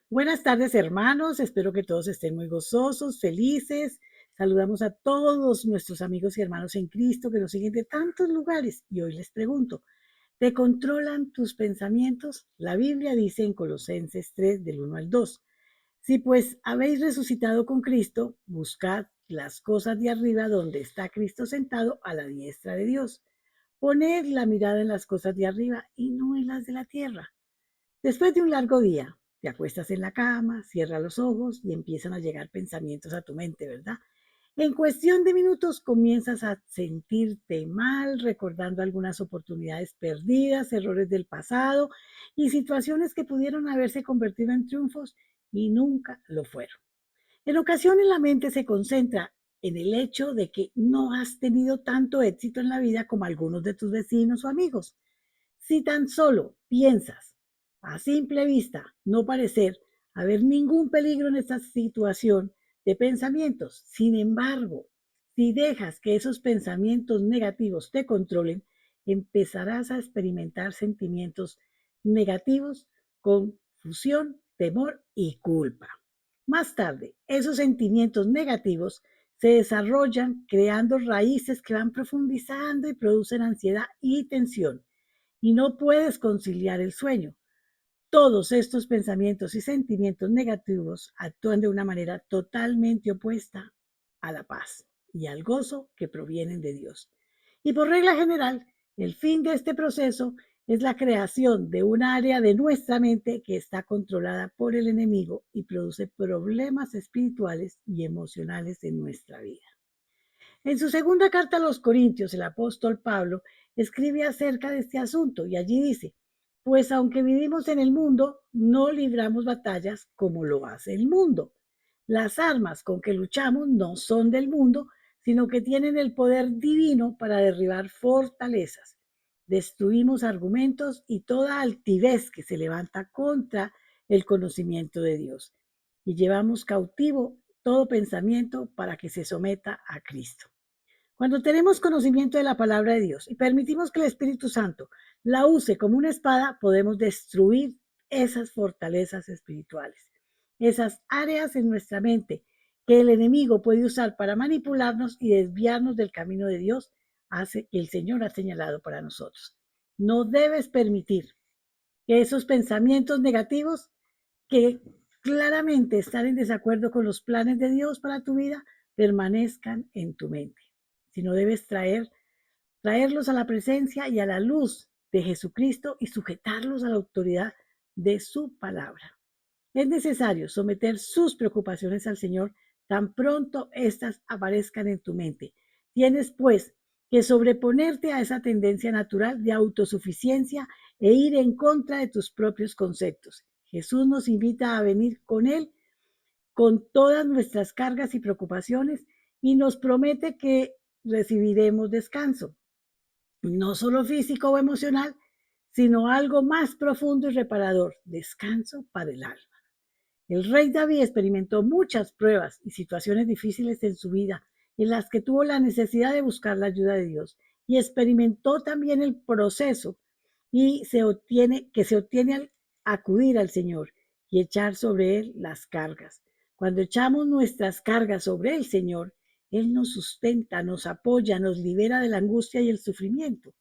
Buenas tardes, hermanos. Espero que todos estén muy gozosos, felices. Saludamos a todos nuestros amigos y hermanos en Cristo que nos siguen de tantos lugares. Y hoy les pregunto, ¿te controlan tus pensamientos? La Biblia dice en Colosenses 3, del 1 al 2. Si pues habéis resucitado con Cristo, buscad las cosas de arriba donde está Cristo sentado a la diestra de Dios. Poned la mirada en las cosas de arriba y no en las de la tierra. Después de un largo día, te acuestas en la cama, cierras los ojos y empiezan a llegar pensamientos a tu mente, ¿verdad? En cuestión de minutos comienzas a sentirte mal, recordando algunas oportunidades perdidas, errores del pasado y situaciones que pudieron haberse convertido en triunfos y nunca lo fueron. En ocasiones la mente se concentra en el hecho de que no has tenido tanto éxito en la vida como algunos de tus vecinos o amigos. Si tan solo piensas a simple vista no parecer haber ningún peligro en esta situación de pensamientos, sin embargo, si dejas que esos pensamientos negativos te controlen, empezarás a experimentar sentimientos negativos, confusión, temor y culpa. Más tarde, esos sentimientos negativos se desarrollan creando raíces que van profundizando y producen ansiedad y tensión y no puedes conciliar el sueño. Todos estos pensamientos y sentimientos negativos actúan de una manera totalmente opuesta a la paz y al gozo que provienen de Dios. Y por regla general, el fin de este proceso es la creación de un área de nuestra mente que está controlada por el enemigo y produce problemas espirituales y emocionales en nuestra vida. En su segunda carta a los Corintios, el apóstol Pablo escribe acerca de este asunto y allí dice, pues aunque vivimos en el mundo, no libramos batallas como lo hace el mundo. Las armas con que luchamos no son del mundo, sino que tienen el poder divino para derribar fortalezas. Destruimos argumentos y toda altivez que se levanta contra el conocimiento de Dios. Y llevamos cautivo todo pensamiento para que se someta a Cristo. Cuando tenemos conocimiento de la palabra de Dios y permitimos que el Espíritu Santo la use como una espada, podemos destruir esas fortalezas espirituales, esas áreas en nuestra mente que el enemigo puede usar para manipularnos y desviarnos del camino de Dios que el Señor ha señalado para nosotros. No debes permitir que esos pensamientos negativos que claramente están en desacuerdo con los planes de Dios para tu vida permanezcan en tu mente, sino debes traerlos a la presencia y a la luz de Jesucristo y sujetarlos a la autoridad de su palabra. Es necesario someter sus preocupaciones al Señor tan pronto éstas aparezcan en tu mente. Tienes, pues, que sobreponerte a esa tendencia natural de autosuficiencia e ir en contra de tus propios conceptos. Jesús nos invita a venir con Él con todas nuestras cargas y preocupaciones y nos promete que recibiremos descanso, no solo físico o emocional, sino algo más profundo y reparador, descanso para el alma. El rey David experimentó muchas pruebas y situaciones difíciles en su vida, en las que tuvo la necesidad de buscar la ayuda de Dios y experimentó también el proceso que se obtiene al acudir al Señor y echar sobre Él las cargas. Cuando echamos nuestras cargas sobre el Señor, Él nos sustenta, nos apoya, nos libera de la angustia y el sufrimiento.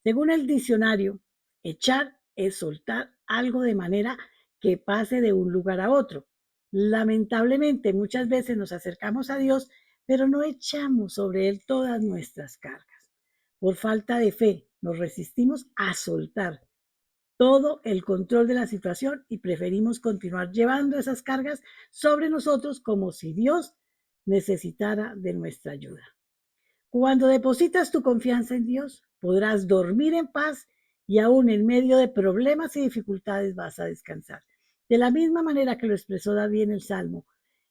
Según el diccionario, echar es soltar algo de manera que pase de un lugar a otro. Lamentablemente, muchas veces nos acercamos a Dios, pero no echamos sobre Él todas nuestras cargas. Por falta de fe, nos resistimos a soltar todo el control de la situación y preferimos continuar llevando esas cargas sobre nosotros como si Dios necesitara de nuestra ayuda. Cuando depositas tu confianza en Dios, podrás dormir en paz y aún en medio de problemas y dificultades vas a descansar. De la misma manera que lo expresó David en el Salmo,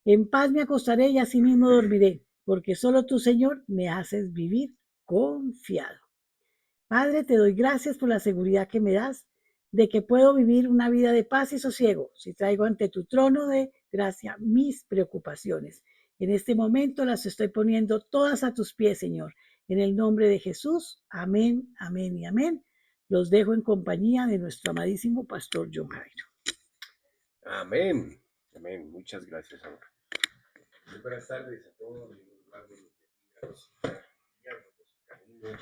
en paz me acostaré y asimismo dormiré, porque solo tú, Señor, me haces vivir confiado. Padre, te doy gracias por la seguridad que me das de que puedo vivir una vida de paz y sosiego si traigo ante tu trono de gracia mis preocupaciones. En este momento las estoy poniendo todas a tus pies, Señor. En el nombre de Jesús, amén, amén y amén. Los dejo en compañía de nuestro amadísimo pastor John Jairo. Amén. Amén. Muchas gracias, amor. Muy buenas tardes a todos. Dios guarde los bendiga, los guíe por su camino.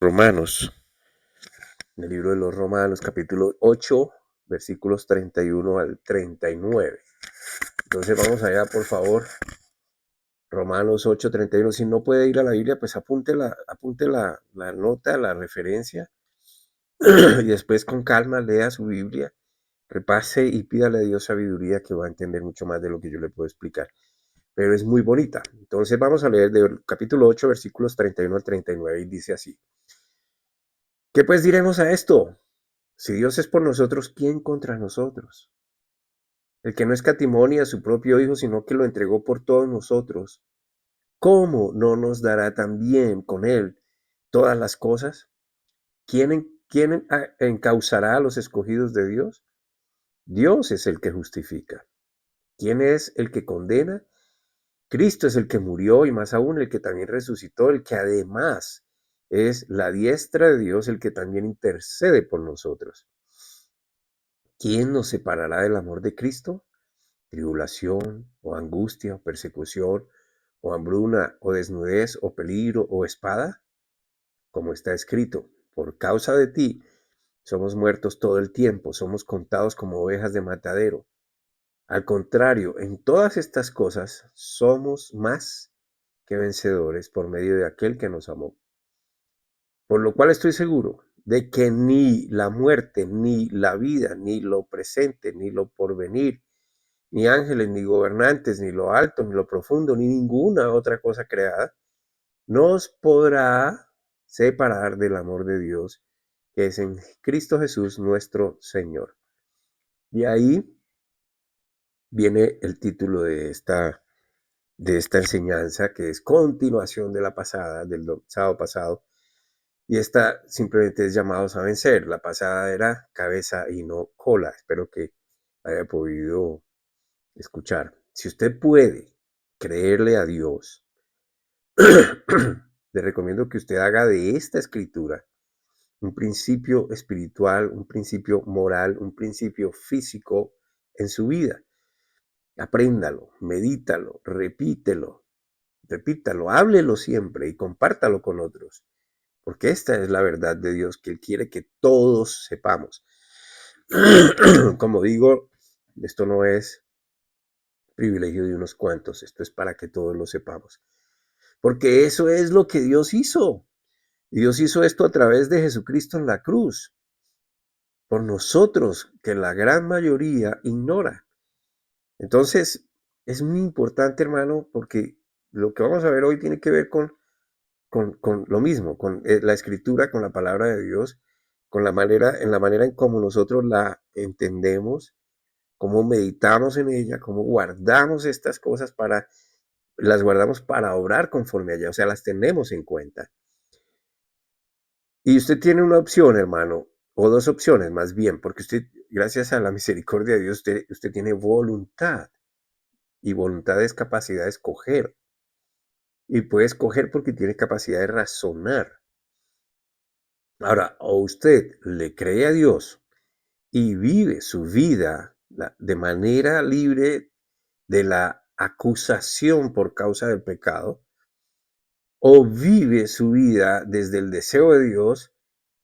Romanos, en el libro de los Romanos, capítulo 8, versículos 31 al 39. Entonces vamos allá, por favor. Romanos 8, 31. Si no puede ir a la Biblia, pues apunte la nota, la referencia, y después con calma lea su Biblia, repase y pídale a Dios sabiduría, que va a entender mucho más de lo que yo le puedo explicar. Pero es muy bonita. Entonces vamos a leer del capítulo 8, versículos 31 al 39, y dice así. ¿Qué pues diremos a esto? Si Dios es por nosotros, ¿quién contra nosotros? El que no escatimó ni a su propio Hijo, sino que lo entregó por todos nosotros, ¿cómo no nos dará también con él todas las cosas? ¿Quién encauzará a los escogidos de Dios? Dios es el que justifica. ¿Quién es el que condena? Cristo es el que murió, y más aún el que también resucitó, el que además es la diestra de Dios, el que también intercede por nosotros. ¿Quién nos separará del amor de Cristo? ¿Tribulación o angustia o persecución o hambruna, o desnudez, o peligro, o espada? Como está escrito, por causa de ti somos muertos todo el tiempo, somos contados como ovejas de matadero. Al contrario, en todas estas cosas somos más que vencedores por medio de aquel que nos amó. Por lo cual estoy seguro de que ni la muerte, ni la vida, ni lo presente, ni lo porvenir, ni ángeles, ni gobernantes, ni lo alto, ni lo profundo, ni ninguna otra cosa creada, nos podrá separar del amor de Dios que es en Cristo Jesús nuestro Señor. Y ahí viene el título de esta enseñanza, que es continuación de la pasada, del sábado pasado. Y esta simplemente es llamados a vencer. La pasada era cabeza y no cola. Espero que haya podido escuchar. Si usted puede creerle a Dios, le recomiendo que usted haga de esta escritura un principio espiritual, un principio moral, un principio físico en su vida. Apréndalo, medítalo, repítalo, háblelo siempre y compártalo con otros, porque esta es la verdad de Dios que Él quiere que todos sepamos. Como digo, esto no es privilegio de unos cuantos, esto es para que todos lo sepamos, porque eso es lo que Dios hizo. Y Dios hizo esto a través de Jesucristo en la cruz, por nosotros, que la gran mayoría ignora. Entonces, es muy importante, hermano, porque lo que vamos a ver hoy tiene que ver con lo mismo, con la escritura, con la palabra de Dios, con en la manera en cómo nosotros la entendemos, cómo meditamos en ella, cómo guardamos estas cosas las guardamos para obrar conforme a ella, o sea, las tenemos en cuenta. Y usted tiene una opción, hermano, o dos opciones más bien, porque usted, gracias a la misericordia de Dios, usted tiene voluntad. Y voluntad es capacidad de escoger. Y puede escoger porque tiene capacidad de razonar. Ahora, o usted le cree a Dios y vive su vida de manera libre de la acusación por causa del pecado, o vive su vida desde el deseo de Dios,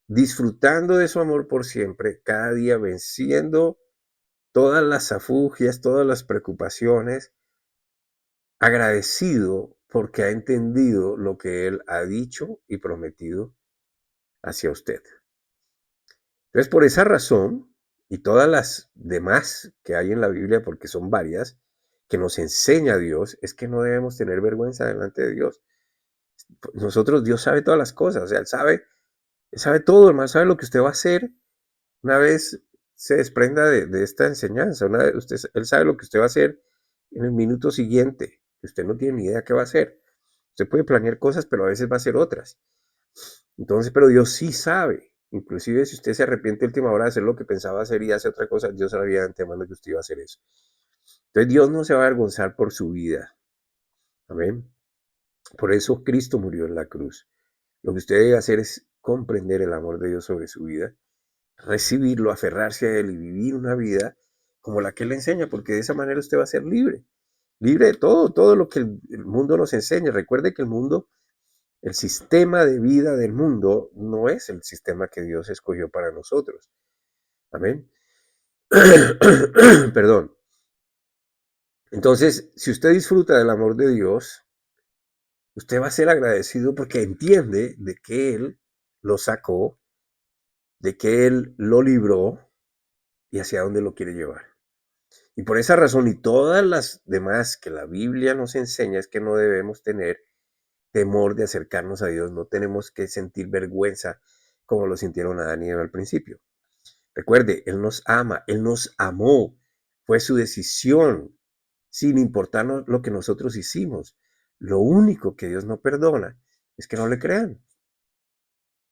disfrutando de su amor por siempre, cada día venciendo todas las afugias, todas las preocupaciones, agradecido porque ha entendido lo que Él ha dicho y prometido hacia usted. Entonces, por esa razón, y todas las demás que hay en la Biblia, porque son varias, que nos enseña Dios, es que no debemos tener vergüenza delante de Dios. Nosotros, Dios sabe todas las cosas, o sea, Él sabe todo, hermano, sabe lo que usted va a hacer una vez se desprenda de esta enseñanza. Él sabe lo que usted va a hacer en el minuto siguiente, que usted no tiene ni idea qué va a hacer. Usted puede planear cosas, pero a veces va a hacer otras. Entonces, pero Dios sí sabe. Inclusive si usted se arrepiente a última hora de hacer lo que pensaba hacer y hace otra cosa, Dios sabía de antemano que usted iba a hacer eso. Entonces Dios no se va a avergonzar por su vida. Amén. Por eso Cristo murió en la cruz. Lo que usted debe hacer es comprender el amor de Dios sobre su vida, recibirlo, aferrarse a él y vivir una vida como la que él enseña, porque de esa manera usted va a ser libre. Libre de todo lo que el mundo nos enseña. Recuerde que el mundo, el sistema de vida del mundo no es el sistema que Dios escogió para nosotros. Amén. Perdón. Entonces, si usted disfruta del amor de Dios, usted va a ser agradecido porque entiende de que Él lo sacó, de que Él lo libró y hacia dónde lo quiere llevar. Y por esa razón y todas las demás que la Biblia nos enseña es que no debemos tener temor de acercarnos a Dios, no tenemos que sentir vergüenza como lo sintieron Adán y Eva al principio. Recuerde, Él nos ama, Él nos amó, fue su decisión, sin importarnos lo que nosotros hicimos. Lo único que Dios no perdona es que no le crean.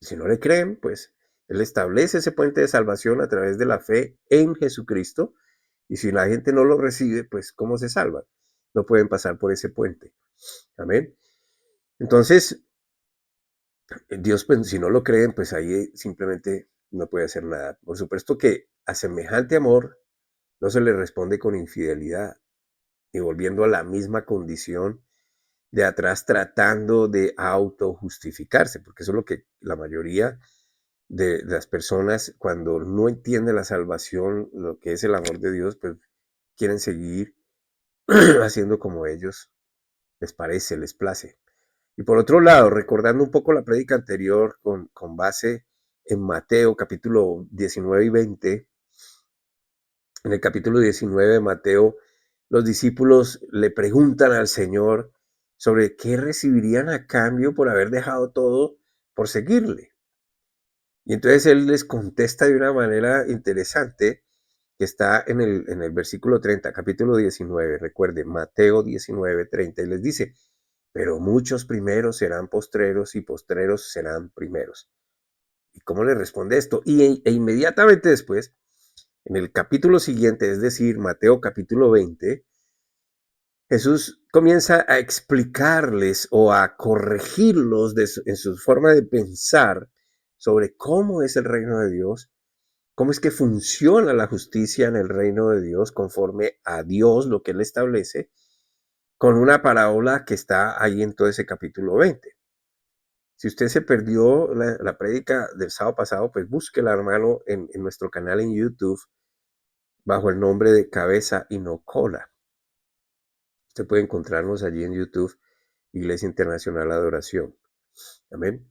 Y si no le creen, pues Él establece ese puente de salvación a través de la fe en Jesucristo. Y si la gente no lo recibe, pues ¿cómo se salva? No pueden pasar por ese puente. Amén. Entonces, Dios, pues, si no lo creen, pues ahí simplemente no puede hacer nada. Por supuesto que a semejante amor no se le responde con infidelidad, ni volviendo a la misma condición de atrás tratando de autojustificarse, porque eso es lo que la mayoría de las personas, cuando no entienden la salvación, lo que es el amor de Dios, pues quieren seguir haciendo como ellos les parece, les place. Y por otro lado, recordando un poco la prédica anterior con base en Mateo capítulo 19 y 20, en el capítulo 19 de Mateo, los discípulos le preguntan al Señor sobre qué recibirían a cambio por haber dejado todo por seguirle. Y entonces Él les contesta de una manera interesante que está en el versículo 30, capítulo 19, recuerde, Mateo 19, 30, y les dice, pero muchos primeros serán postreros y postreros serán primeros. ¿Y cómo le responde esto? E inmediatamente después, en el capítulo siguiente, es decir, Mateo capítulo 20, Jesús comienza a explicarles o a corregirlos en su forma de pensar sobre cómo es el reino de Dios, cómo es que funciona la justicia en el reino de Dios conforme a Dios, lo que Él establece, con una parábola que está ahí en todo ese capítulo 20. Si usted se perdió la prédica del sábado pasado, pues búsquela, hermano, en nuestro canal en YouTube, bajo el nombre de Cabeza y no Cola. Usted puede encontrarnos allí en YouTube, Iglesia Internacional Adoración. Amén.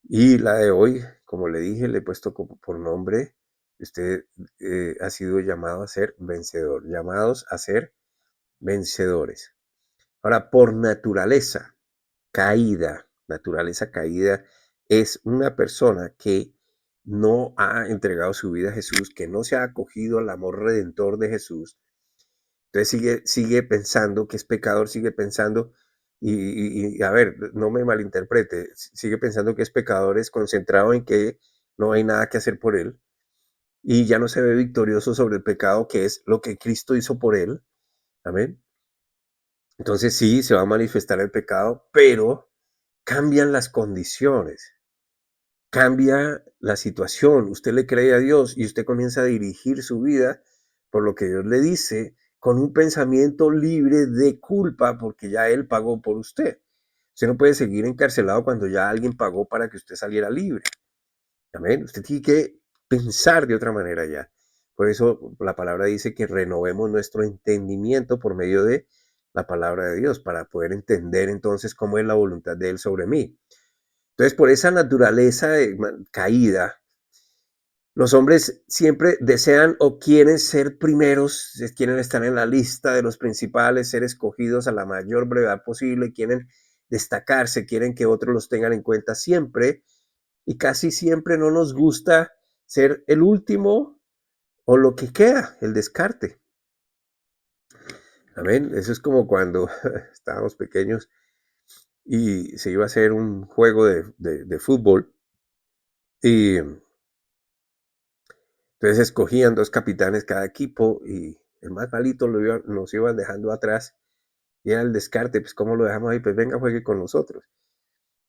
Y la de hoy, como le dije, le he puesto por nombre, usted ha sido llamado a ser vencedor, llamados a ser vencedores. Ahora, por naturaleza caída, es una persona que no ha entregado su vida a Jesús, que no se ha acogido al amor redentor de Jesús. Entonces sigue pensando que es pecador, sigue pensando, y a ver, no me malinterprete, sigue pensando que es pecador, es concentrado en que no hay nada que hacer por él, y ya no se ve victorioso sobre el pecado, que es lo que Cristo hizo por él. Amén. Entonces sí, se va a manifestar el pecado, pero cambian las condiciones, cambia la situación. Usted le cree a Dios y usted comienza a dirigir su vida por lo que Dios le dice, con un pensamiento libre de culpa, porque ya Él pagó por usted. Usted no puede seguir encarcelado cuando ya alguien pagó para que usted saliera libre. Amén. Usted tiene que pensar de otra manera ya. Por eso la palabra dice que renovemos nuestro entendimiento por medio de la palabra de Dios, para poder entender entonces cómo es la voluntad de Él sobre mí. Entonces, por esa naturaleza caída, los hombres siempre desean o quieren ser primeros, quieren estar en la lista de los principales, ser escogidos a la mayor brevedad posible, quieren destacarse, quieren que otros los tengan en cuenta siempre, y casi siempre no nos gusta ser el último o lo que queda, el descarte. Amén. Eso es como cuando estábamos pequeños y se iba a hacer un juego de fútbol, y entonces escogían 2 capitanes cada equipo y el más malito nos iban dejando atrás y era el descarte. Pues ¿cómo lo dejamos ahí? Pues venga, juegue con nosotros.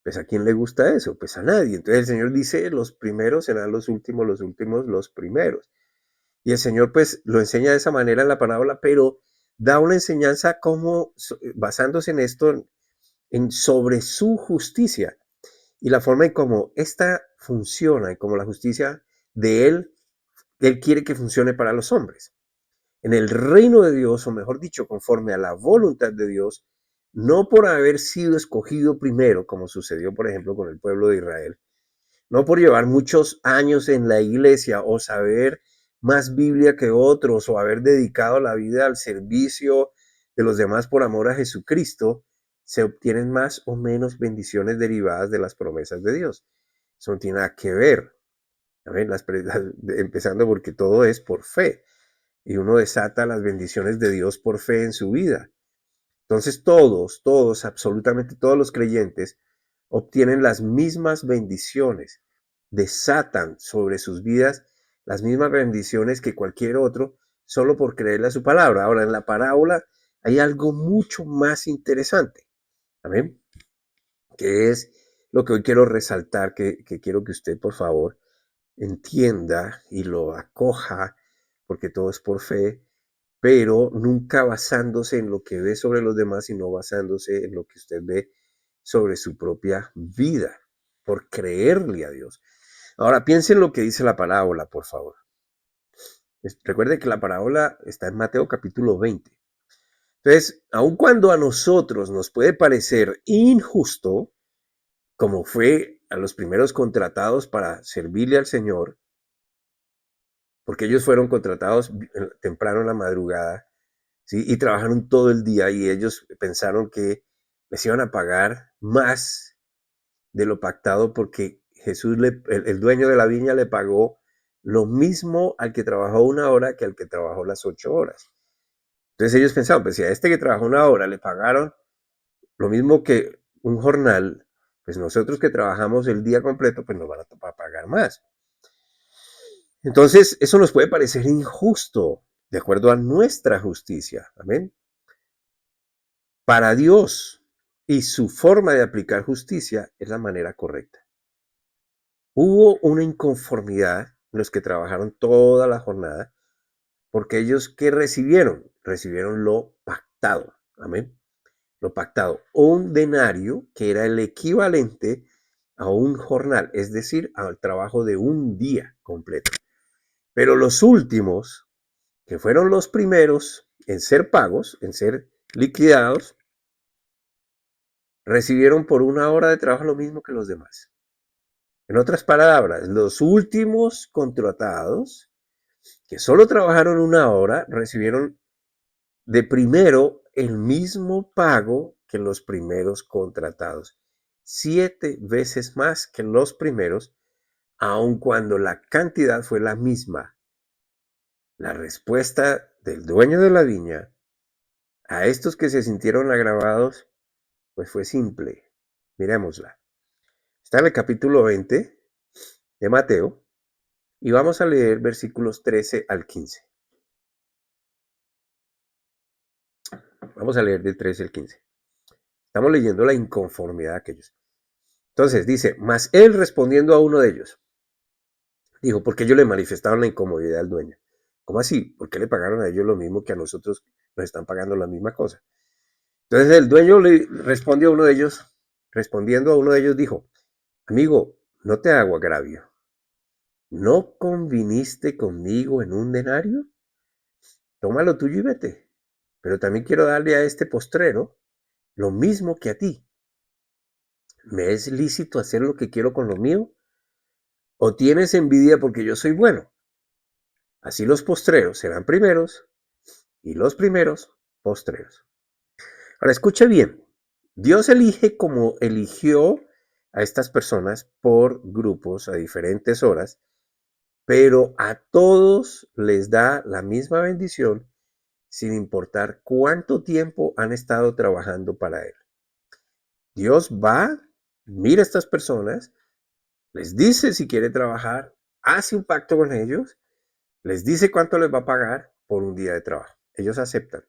Pues ¿a quién le gusta eso? Pues a nadie. Entonces el Señor dice, los primeros serán los últimos los primeros. Y el Señor pues lo enseña de esa manera en la parábola, pero da una enseñanza como basándose en esto, sobre su justicia y la forma en cómo esta funciona y como la justicia de Él quiere que funcione para los hombres. En el reino de Dios, o mejor dicho, conforme a la voluntad de Dios, no por haber sido escogido primero, como sucedió, por ejemplo, con el pueblo de Israel, no por llevar muchos años en la iglesia o saber más Biblia que otros o haber dedicado la vida al servicio de los demás por amor a Jesucristo, se obtienen más o menos bendiciones derivadas de las promesas de Dios. Eso no tiene nada que ver. Empezando porque todo es por fe y uno desata las bendiciones de Dios por fe en su vida. Entonces todos, absolutamente todos los creyentes obtienen las mismas bendiciones, desatan sobre sus vidas las mismas bendiciones que cualquier otro, solo por creerle a su palabra. Ahora, en la parábola hay algo mucho más interesante, ¿amén? Que es lo que hoy quiero resaltar, que quiero que usted, por favor, entienda y lo acoja, porque todo es por fe, pero nunca basándose en lo que ve sobre los demás, sino basándose en lo que usted ve sobre su propia vida, por creerle a Dios. Ahora piensen en lo que dice la parábola, por favor. Recuerde que la parábola está en Mateo capítulo 20. Entonces, aun cuando a nosotros nos puede parecer injusto, como fue a los primeros contratados para servirle al Señor, porque ellos fueron contratados temprano en la madrugada, ¿sí? Y trabajaron todo el día y ellos pensaron que les iban a pagar más de lo pactado porque Jesús, el dueño de la viña, le pagó lo mismo al que trabajó 1 hora que al que trabajó las 8 horas. Entonces ellos pensaban, pues si a este que trabajó 1 hora le pagaron lo mismo que un jornal, pues nosotros que trabajamos el día completo, pues nos van a pagar más. Entonces, eso nos puede parecer injusto, de acuerdo a nuestra justicia. Amén. Para Dios y su forma de aplicar justicia es la manera correcta. Hubo una inconformidad en los que trabajaron toda la jornada, porque ellos, ¿qué recibieron? Recibieron lo pactado. Amén. Lo pactado. Un denario que era el equivalente a un jornal, es decir, al trabajo de un día completo. Pero los últimos, que fueron los primeros en ser pagos, en ser liquidados, recibieron por 1 hora de trabajo lo mismo que los demás. En otras palabras, los últimos contratados, que solo trabajaron 1 hora, recibieron de primero el mismo pago que los primeros contratados. 7 veces más que los primeros, aun cuando la cantidad fue la misma. La respuesta del dueño de la viña a estos que se sintieron agravados, pues fue simple. Miremosla. Está en el capítulo 20 de Mateo y vamos a leer versículos 13 al 15. Vamos a leer del 13 al 15. Estamos leyendo la inconformidad de aquellos. Entonces dice, mas él respondiendo a uno de ellos, dijo, porque ellos le manifestaron la incomodidad al dueño. ¿Cómo así? ¿Por qué le pagaron a ellos lo mismo que a nosotros nos están pagando la misma cosa? Entonces el dueño le respondió a uno de ellos, respondiendo a uno de ellos, dijo, amigo, no te hago agravio. ¿No conviniste conmigo en un denario? Toma lo tuyo y vete. Pero también quiero darle a este postrero lo mismo que a ti. ¿Me es lícito hacer lo que quiero con lo mío? ¿O tienes envidia porque yo soy bueno? Así los postreros serán primeros y los primeros postreros. Ahora escucha bien. Dios elige como eligió a estas personas por grupos a diferentes horas, pero a todos les da la misma bendición sin importar cuánto tiempo han estado trabajando para Él. Dios va, mira a estas personas, les dice si quiere trabajar, hace un pacto con ellos, les dice cuánto les va a pagar por un día de trabajo. Ellos aceptan.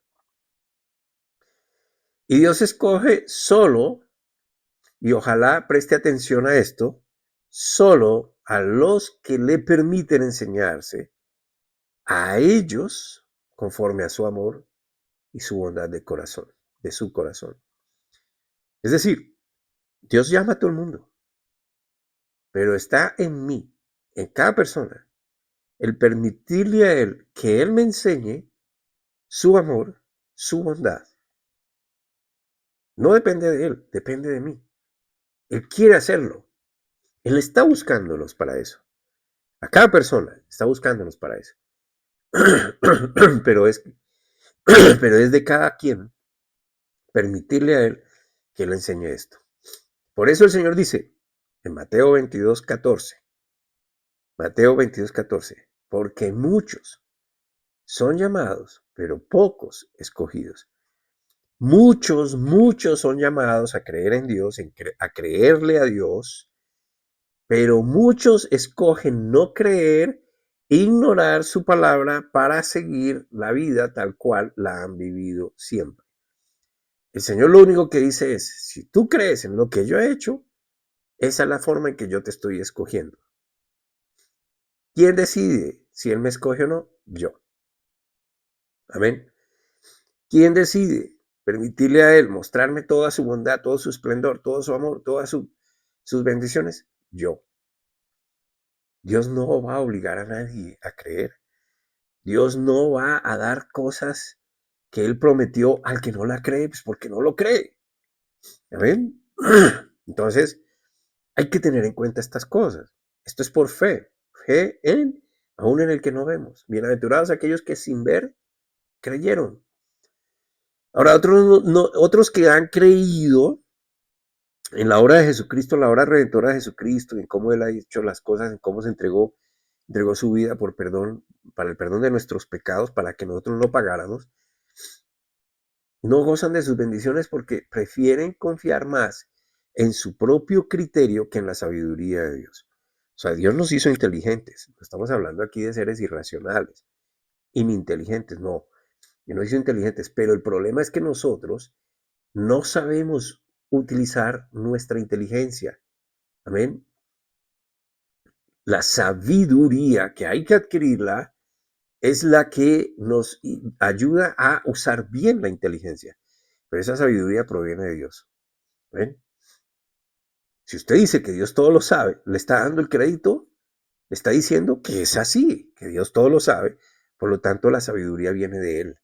Y Dios escoge solo, y ojalá preste atención a esto, solo a los que le permiten enseñarse, a ellos conforme a su amor y su bondad de corazón, de su corazón. Es decir, Dios llama a todo el mundo, pero está en mí, en cada persona, el permitirle a Él que Él me enseñe su amor, su bondad. No depende de Él, depende de mí. Él quiere hacerlo. Él está buscándolos para eso. A cada persona está buscándonos para eso. pero, es, pero es de cada quien permitirle a Él que le enseñe esto. Por eso el Señor dice en Mateo 22:14, Mateo 22:14, porque muchos son llamados, pero pocos escogidos. Muchos son llamados a creer en Dios, a creerle a Dios, pero muchos escogen no creer, ignorar su palabra para seguir la vida tal cual la han vivido siempre. El Señor lo único que dice es, si tú crees en lo que yo he hecho, esa es la forma en que yo te estoy escogiendo. ¿Quién decide si Él me escoge o no? Yo. Amén. ¿Quién decide permitirle a Él mostrarme toda su bondad, todo su esplendor, todo su amor, todas sus bendiciones? Yo. Dios no va a obligar a nadie a creer. Dios no va a dar cosas que Él prometió al que no la cree, pues porque no lo cree. ¿Amén? Entonces, hay que tener en cuenta estas cosas. Esto es por fe. Fe en, aún en el que no vemos. Bienaventurados aquellos que sin ver creyeron. Ahora, otros que han creído en la obra de Jesucristo, la obra redentora de Jesucristo, en cómo Él ha hecho las cosas, en cómo se entregó su vida por perdón, para el perdón de nuestros pecados, para que nosotros no pagáramos, no gozan de sus bendiciones porque prefieren confiar más en su propio criterio que en la sabiduría de Dios. O sea, Dios nos hizo inteligentes. No estamos hablando aquí de seres irracionales, ininteligentes, no. Dios nos hizo inteligentes, pero el problema es que nosotros no sabemos utilizar nuestra inteligencia. Amén. La sabiduría que hay que adquirirla es la que nos ayuda a usar bien la inteligencia. Pero esa sabiduría proviene de Dios. ¿Ven? Si usted dice que Dios todo lo sabe, le está dando el crédito, le está diciendo que es así, que Dios todo lo sabe, por lo tanto la sabiduría viene de Él.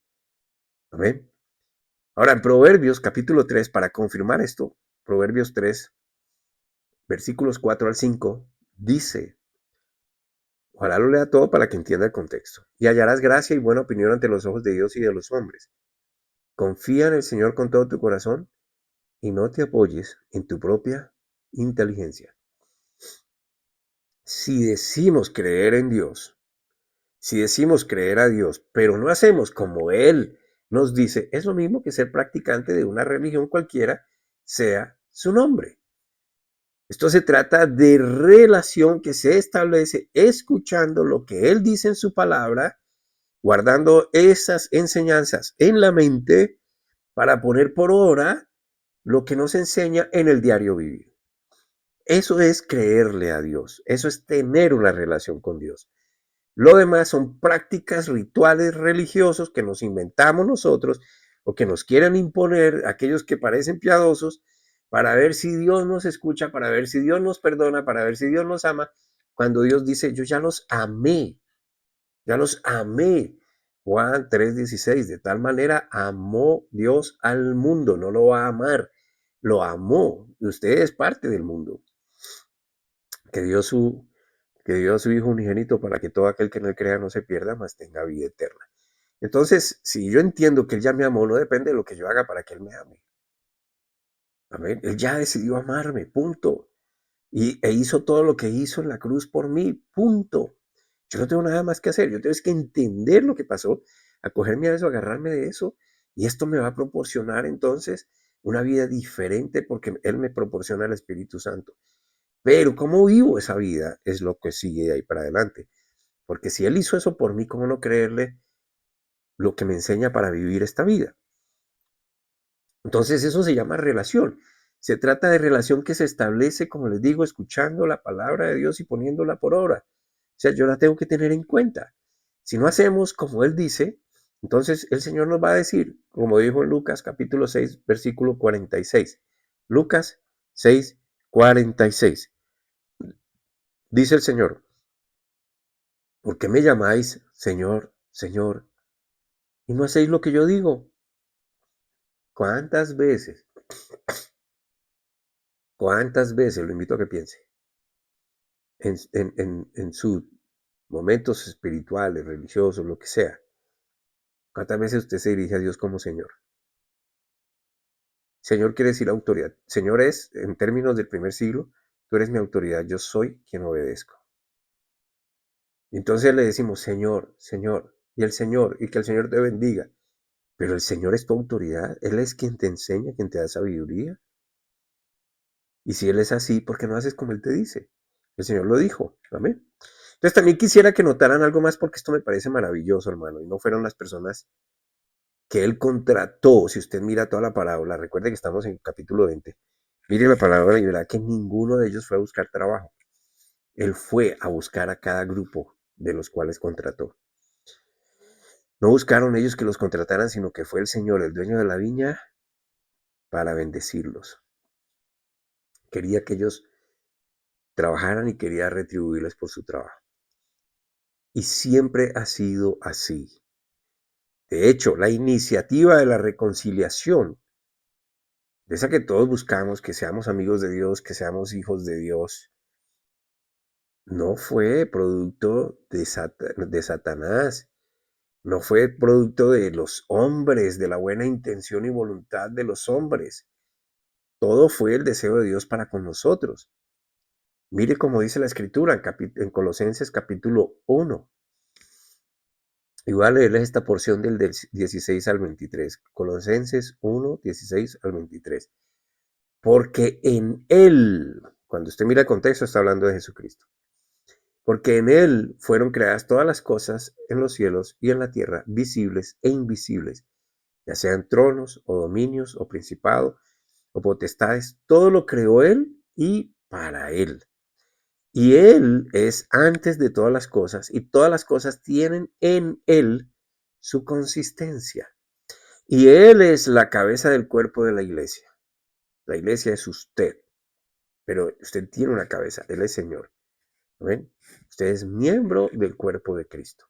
Amén. Ahora, en Proverbios capítulo 3, para confirmar esto, Proverbios 3, versículos 4 al 5, dice, ojalá lo lea todo para que entienda el contexto, y hallarás gracia y buena opinión ante los ojos de Dios y de los hombres. Confía en el Señor con todo tu corazón y no te apoyes en tu propia inteligencia. Si decimos creer en Dios, si decimos creer a Dios, pero no hacemos como Él nos dice, es lo mismo que ser practicante de una religión cualquiera, sea su nombre. Esto se trata de relación que se establece escuchando lo que Él dice en su palabra, guardando esas enseñanzas en la mente para poner por obra lo que nos enseña en el diario vivir. Eso es creerle a Dios, eso es tener una relación con Dios. Lo demás son prácticas, rituales religiosos que nos inventamos nosotros o que nos quieren imponer aquellos que parecen piadosos para ver si Dios nos escucha, para ver si Dios nos perdona, para ver si Dios nos ama, cuando Dios dice, yo ya los amé, ya los amé. Juan 3:16, de tal manera amó Dios al mundo, no lo va a amar, lo amó, y usted es parte del mundo, que dio su que dio a su Hijo unigénito para que todo aquel que en él crea no se pierda, mas tenga vida eterna. Entonces, si yo entiendo que Él ya me amó, no depende de lo que yo haga para que Él me ame. Amén. Él ya decidió amarme, punto. E hizo todo lo que hizo en la cruz por mí, punto. Yo no tengo nada más que hacer. Yo tengo que entender lo que pasó, acogerme a eso, agarrarme de eso, y esto me va a proporcionar entonces una vida diferente porque Él me proporciona el Espíritu Santo. Pero cómo vivo esa vida es lo que sigue de ahí para adelante. Porque si Él hizo eso por mí, ¿cómo no creerle lo que me enseña para vivir esta vida? Entonces eso se llama relación. Se trata de relación que se establece, como les digo, escuchando la palabra de Dios y poniéndola por obra. O sea, yo la tengo que tener en cuenta. Si no hacemos como Él dice, entonces el Señor nos va a decir, como dijo en Lucas capítulo 6, versículo 46. Lucas 6, 46. Dice el Señor, ¿por qué me llamáis Señor, Señor, y no hacéis lo que yo digo? ¿Cuántas veces? ¿Cuántas veces? Lo invito a que piense en sus momentos espirituales, religiosos, lo que sea. ¿Cuántas veces usted se dirige a Dios como Señor? Señor quiere decir autoridad. Señor es, en términos del primer siglo, tú eres mi autoridad, yo soy quien obedezco. Entonces le decimos, Señor, Señor, y que el Señor te bendiga. Pero el Señor es tu autoridad, Él es quien te enseña, quien te da sabiduría. Y si Él es así, ¿por qué no haces como Él te dice? El Señor lo dijo, amén. Entonces también quisiera que notaran algo más porque esto me parece maravilloso, hermano, y no fueron las personas que Él contrató. Si usted mira toda la parábola, recuerde que estamos en el capítulo 20, mire la palabra y verá que ninguno de ellos fue a buscar trabajo. Él fue a buscar a cada grupo de los cuales contrató. No buscaron ellos que los contrataran, sino que fue el Señor, el dueño de la viña, para bendecirlos. Quería que ellos trabajaran y quería retribuirles por su trabajo. Y siempre ha sido así. De hecho, la iniciativa de la reconciliación, de esa que todos buscamos, que seamos amigos de Dios, que seamos hijos de Dios, no fue producto de Satanás, no fue producto de los hombres, de la buena intención y voluntad de los hombres. Todo fue el deseo de Dios para con nosotros. Mire cómo dice la Escritura en Colosenses capítulo 1. Y voy a leerles esta porción del 16 al 23. Colosenses 1, 16 al 23. Porque en Él, cuando usted mira el contexto, está hablando de Jesucristo. Porque en Él fueron creadas todas las cosas en los cielos y en la tierra, visibles e invisibles, ya sean tronos o dominios o principados o potestades. Todo lo creó Él y para Él. Y Él es antes de todas las cosas y todas las cosas tienen en Él su consistencia. Y Él es la cabeza del cuerpo de la iglesia. La iglesia es usted, pero usted tiene una cabeza, Él es Señor. ¿Ven? Usted es miembro del cuerpo de Cristo.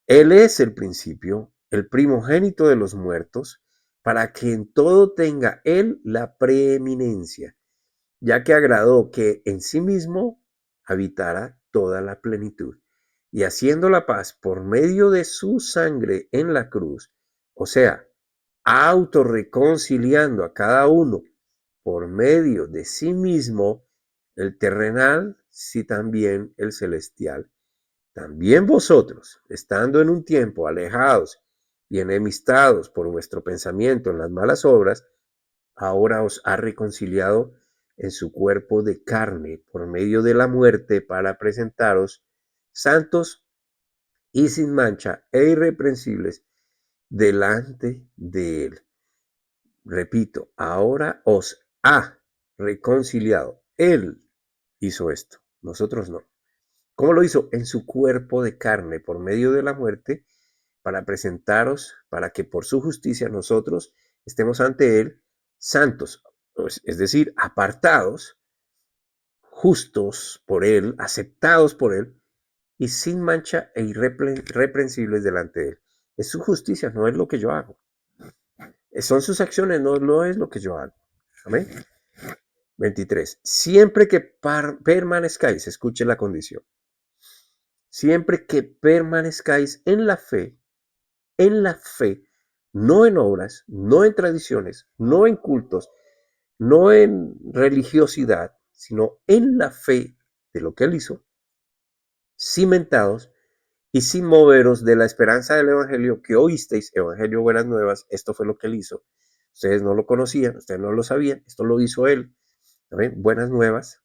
Él es el principio, el primogénito de los muertos, para que en todo tenga Él la preeminencia, ya que agradó que en sí mismo habitara toda la plenitud, y haciendo la paz por medio de su sangre en la cruz, o sea, autorreconciliando a cada uno por medio de sí mismo, el terrenal, si también el celestial. También vosotros, estando en un tiempo alejados y enemistados por vuestro pensamiento en las malas obras, ahora os ha reconciliado en su cuerpo de carne por medio de la muerte para presentaros santos y sin mancha e irreprensibles delante de Él. Repito, ahora os ha reconciliado. Él hizo esto, nosotros no. ¿Cómo lo hizo? En su cuerpo de carne por medio de la muerte para presentaros, para que por su justicia nosotros estemos ante Él santos, es decir, apartados, justos por Él, aceptados por Él y sin mancha e irreprensibles delante de Él. Es su justicia, no es lo que yo hago. Son sus acciones, no es lo que yo hago. Amén. 23. Siempre que permanezcáis, escuche la condición. Siempre que permanezcáis en la fe, no en obras, no en tradiciones, no en cultos, no en religiosidad, sino en la fe de lo que Él hizo, cimentados y sin moveros de la esperanza del Evangelio que oísteis, Evangelio Buenas Nuevas, esto fue lo que Él hizo. Ustedes no lo conocían, ustedes no lo sabían, esto lo hizo Él. ¿Saben? Buenas Nuevas,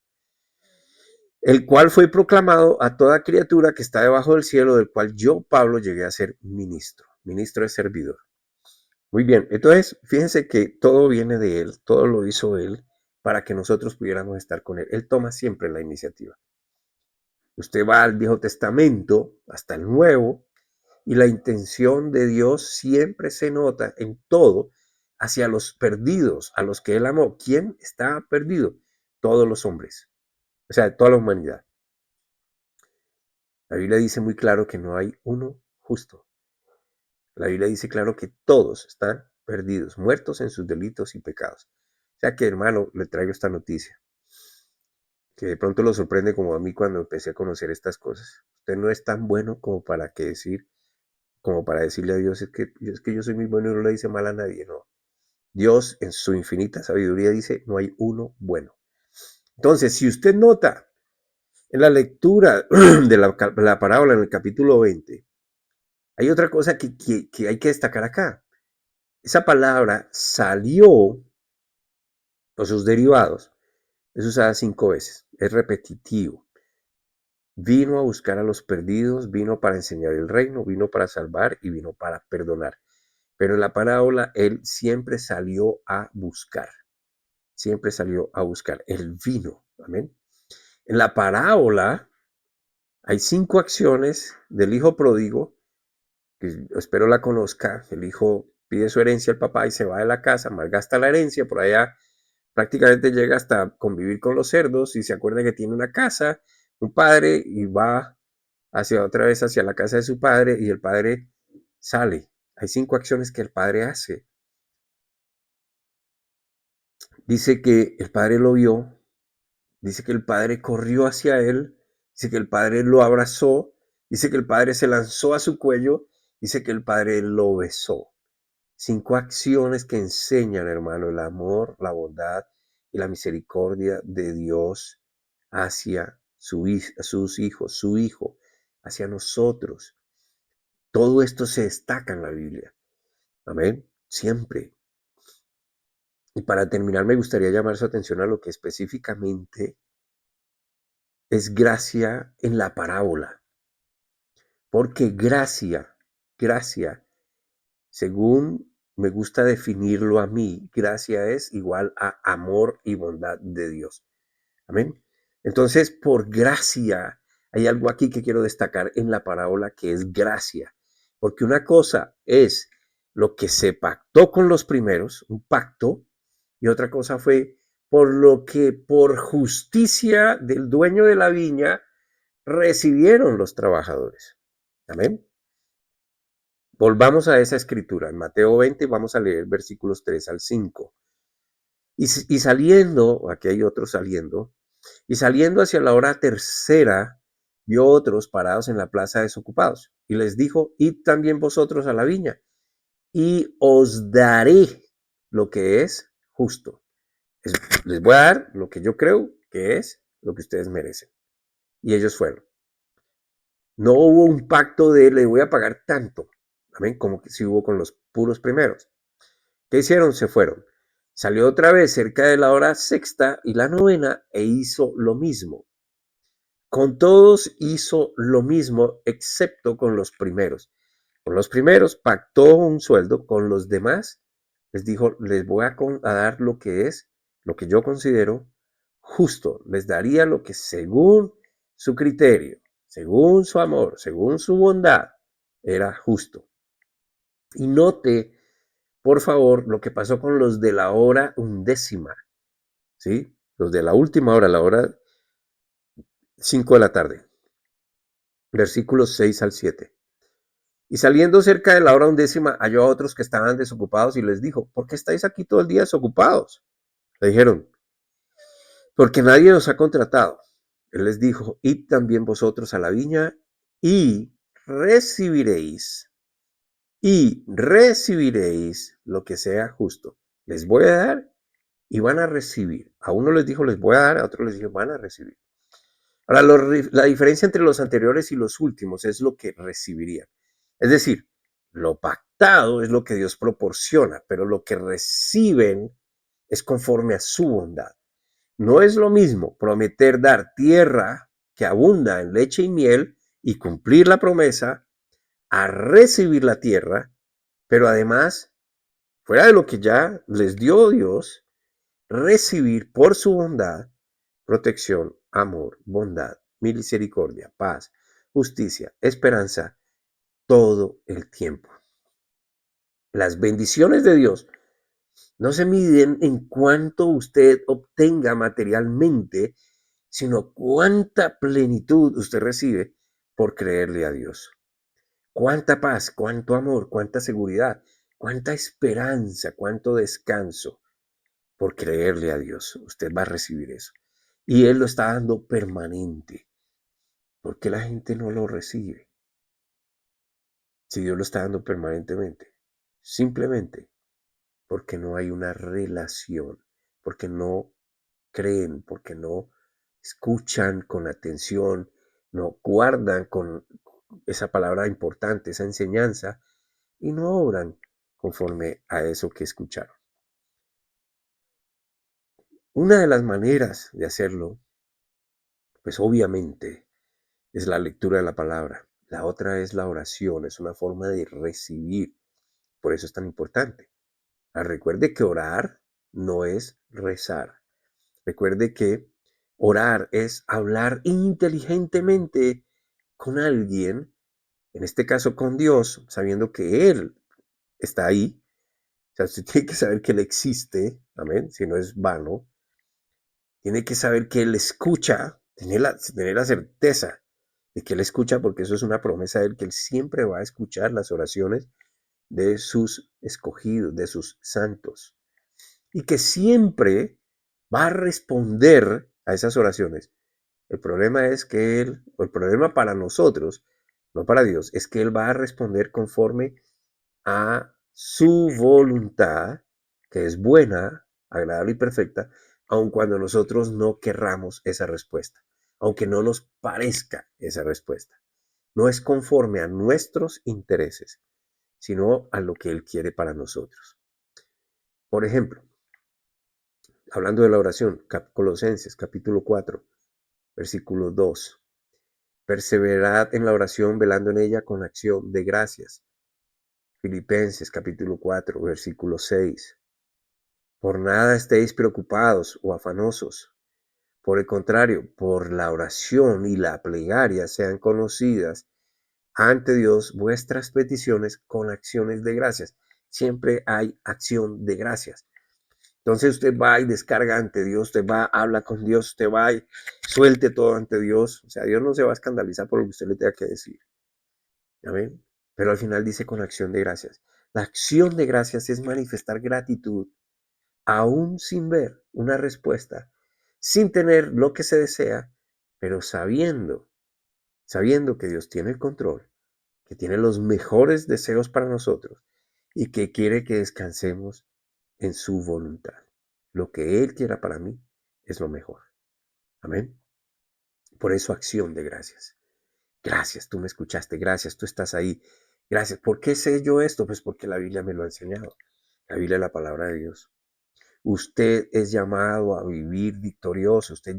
el cual fue proclamado a toda criatura que está debajo del cielo, del cual yo, Pablo, llegué a ser ministro. Ministro es servidor. Muy bien, entonces fíjense que todo viene de Él, todo lo hizo Él para que nosotros pudiéramos estar con Él. Él toma siempre la iniciativa. Usted va al Viejo Testamento hasta el Nuevo y la intención de Dios siempre se nota en todo hacia los perdidos, a los que Él amó. ¿Quién está perdido? Todos los hombres, o sea, toda la humanidad. La Biblia dice muy claro que no hay uno justo. La Biblia dice claro que todos están perdidos, muertos en sus delitos y pecados. O sea que, hermano, le traigo esta noticia, que de pronto lo sorprende como a mí cuando empecé a conocer estas cosas. Usted no es tan bueno como para decirle a Dios, es que yo soy muy bueno y no le dice mal a nadie, no. Dios en su infinita sabiduría dice, no hay uno bueno. Entonces, si usted nota en la lectura de la parábola en el capítulo 20, hay otra cosa que hay que destacar acá. Esa palabra salió, o sus derivados, es usada 5 veces, es repetitivo. Vino a buscar a los perdidos, vino para enseñar el reino, vino para salvar y vino para perdonar. Pero en la parábola Él siempre salió a buscar, siempre salió a buscar. Él vino, amén. En la parábola hay 5 acciones del hijo pródigo que espero la conozca. El hijo pide su herencia al papá y se va de la casa, malgasta la herencia, por allá prácticamente llega hasta convivir con los cerdos y se acuerda que tiene una casa, un padre, y va hacia otra vez hacia la casa de su padre y el padre sale. Hay 5 acciones que el padre hace. Dice que el padre lo vio, dice que el padre corrió hacia él, dice que el padre lo abrazó, dice que el padre se lanzó a su cuello, dice que el padre lo besó. 5 acciones que enseñan, hermano, el amor, la bondad y la misericordia de Dios hacia sus hijos, su hijo, hacia nosotros. Todo esto se destaca en la Biblia. Amén. Siempre. Y para terminar, me gustaría llamar su atención a lo que específicamente es gracia en la parábola. Porque gracia, según me gusta definirlo a mí, gracia es igual a amor y bondad de Dios. Amén. Entonces, por gracia, hay algo aquí que quiero destacar en la parábola que es gracia. Porque una cosa es lo que se pactó con los primeros, un pacto, y otra cosa fue por lo que por justicia del dueño de la viña recibieron los trabajadores. Amén. Volvamos a esa escritura, en Mateo 20, vamos a leer versículos 3 al 5. Y saliendo, aquí hay otro saliendo, y saliendo hacia la hora tercera, vio otros parados en la plaza desocupados, y les dijo, id también vosotros a la viña, y os daré lo que es justo. Les voy a dar lo que yo creo que es lo que ustedes merecen. Y ellos fueron. No hubo un pacto de le voy a pagar tanto, amén, como que sí hubo con los puros primeros. ¿Qué hicieron? Se fueron. Salió otra vez cerca de la hora sexta y la novena e hizo lo mismo. Con todos hizo lo mismo, excepto con los primeros. Con los primeros pactó un sueldo, con los demás les dijo, les voy a dar lo que es, lo que yo considero justo. Les daría lo que según su criterio, según su amor, según su bondad, era justo. Y note, por favor, lo que pasó con los de la hora undécima, ¿sí? Los de la última hora, la hora 5 de la tarde, versículos 6 al 7. Y saliendo cerca de la hora undécima, halló a otros que estaban desocupados y les dijo, ¿por qué estáis aquí todo el día desocupados? Le dijeron, porque nadie nos ha contratado. Él les dijo, id también vosotros a la viña y recibiréis, lo que sea justo. Les voy a dar y van a recibir. A uno les dijo, les voy a dar, a otro les dijo, van a recibir. Ahora, la diferencia entre los anteriores y los últimos es lo que recibirían. Es decir, lo pactado es lo que Dios proporciona, pero lo que reciben es conforme a su bondad. No es lo mismo prometer dar tierra que abunda en leche y miel y cumplir la promesa a recibir la tierra, pero además, fuera de lo que ya les dio Dios, recibir por su bondad protección, amor, bondad, misericordia, paz, justicia, esperanza, todo el tiempo. Las bendiciones de Dios no se miden en cuánto usted obtenga materialmente, sino cuánta plenitud usted recibe por creerle a Dios. Cuánta paz, cuánto amor, cuánta seguridad, cuánta esperanza, cuánto descanso por creerle a Dios. Usted va a recibir eso. Y Él lo está dando permanente. ¿Por qué la gente no lo recibe? Si Dios lo está dando permanentemente. Simplemente porque no hay una relación, porque no creen, porque no escuchan con atención, no guardan con esa palabra importante, esa enseñanza, y no obran conforme a eso que escucharon. Una de las maneras de hacerlo, pues obviamente, es la lectura de la palabra. La otra es la oración, es una forma de recibir. Por eso es tan importante. Recuerde que orar no es rezar. Recuerde que orar es hablar inteligentemente con alguien En este caso con Dios, sabiendo que Él está ahí. O sea, usted tiene que saber que Él existe, amén, si no es vano. Tiene que saber que Él escucha, tener la certeza de que Él escucha, porque eso es una promesa de Él, que Él siempre va a escuchar las oraciones de sus escogidos, de sus santos. Y que siempre va a responder a esas oraciones. El problema es que Él, o el problema para nosotros, no para Dios, es que Él va a responder conforme a su voluntad, que es buena, agradable y perfecta, aun cuando nosotros no querramos esa respuesta, aunque no nos parezca esa respuesta. No es conforme a nuestros intereses, sino a lo que Él quiere para nosotros. Por ejemplo, hablando de la oración, Colosenses capítulo 4, versículo 2. Perseverad en la oración, velando en ella con acción de gracias. Filipenses capítulo 4, versículo 6. Por nada estéis preocupados o afanosos. Por el contrario, por la oración y la plegaria sean conocidas ante Dios vuestras peticiones con acciones de gracias. Siempre hay acción de gracias. Entonces usted va y descarga ante Dios, usted va, habla con Dios, usted va y suelte todo ante Dios. O sea, Dios no se va a escandalizar por lo que usted le tenga que decir. ¿Amén? Pero al final dice con acción de gracias. La acción de gracias es manifestar gratitud aún sin ver una respuesta, sin tener lo que se desea, pero sabiendo que Dios tiene el control, que tiene los mejores deseos para nosotros y que quiere que descansemos en su voluntad. Lo que Él quiera para mí es lo mejor. Amén. Por eso acción de gracias. Gracias, tú me escuchaste, gracias, tú estás ahí. Gracias. ¿Por qué sé yo esto? Pues porque la Biblia me lo ha enseñado. La Biblia es la palabra de Dios. Usted es llamado a vivir victorioso, usted es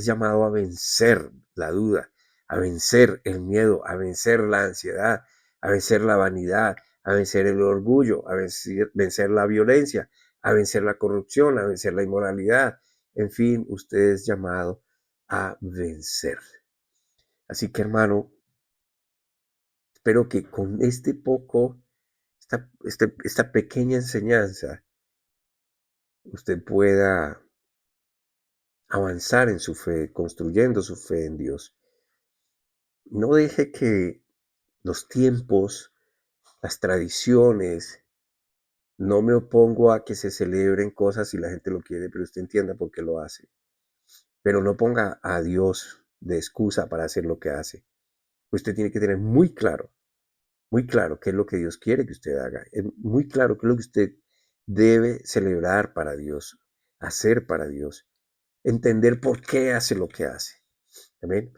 llamado a vencer la duda, a vencer el miedo, a vencer la ansiedad, a vencer la vanidad, a vencer el orgullo, a vencer la violencia, a vencer la corrupción, a vencer la inmoralidad. En fin, usted es llamado a vencer. Así que hermano, espero que con esta pequeña enseñanza, usted pueda avanzar en su fe, construyendo su fe en Dios. No deje que los tiempos, las tradiciones, no me opongo a que se celebren cosas si la gente lo quiere, pero usted entienda por qué lo hace. Pero no ponga a Dios de excusa para hacer lo que hace. Usted tiene que tener muy claro qué es lo que Dios quiere que usted haga. Es muy claro qué es lo que usted debe celebrar para Dios, hacer para Dios, entender por qué hace lo que hace. Amén.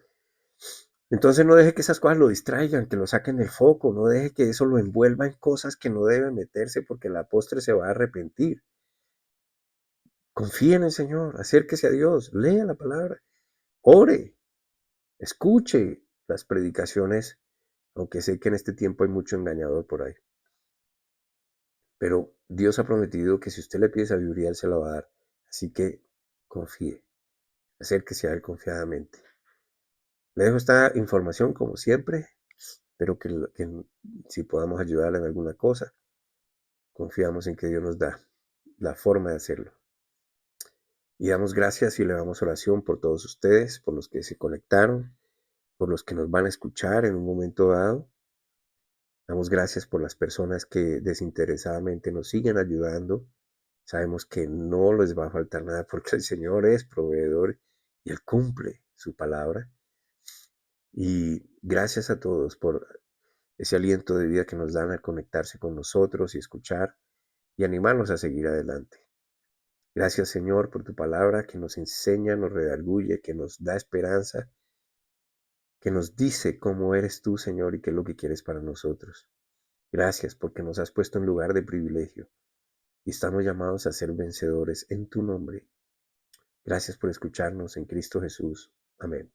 Entonces no deje que esas cosas lo distraigan, que lo saquen del foco, no deje que eso lo envuelva en cosas que no debe meterse porque la postre se va a arrepentir. Confíe en el Señor, acérquese a Dios, lea la palabra, ore, escuche las predicaciones, aunque sé que en este tiempo hay mucho engañador por ahí. Pero Dios ha prometido que si usted le pide sabiduría, Él se la va a dar. Así que confíe, acérquese a Él confiadamente. Le dejo esta información como siempre. Espero que si podamos ayudarle en alguna cosa, confiamos en que Dios nos da la forma de hacerlo. Y damos gracias y le damos oración por todos ustedes, por los que se conectaron, por los que nos van a escuchar en un momento dado. Damos gracias por las personas que desinteresadamente nos siguen ayudando. Sabemos que no les va a faltar nada porque el Señor es proveedor y Él cumple su palabra. Y gracias a todos por ese aliento de vida que nos dan al conectarse con nosotros y escuchar y animarnos a seguir adelante. Gracias, Señor, por tu palabra que nos enseña, nos redarguye, que nos da esperanza, que nos dice cómo eres tú, Señor, y qué es lo que quieres para nosotros. Gracias porque nos has puesto en lugar de privilegio y estamos llamados a ser vencedores en tu nombre. Gracias por escucharnos en Cristo Jesús. Amén.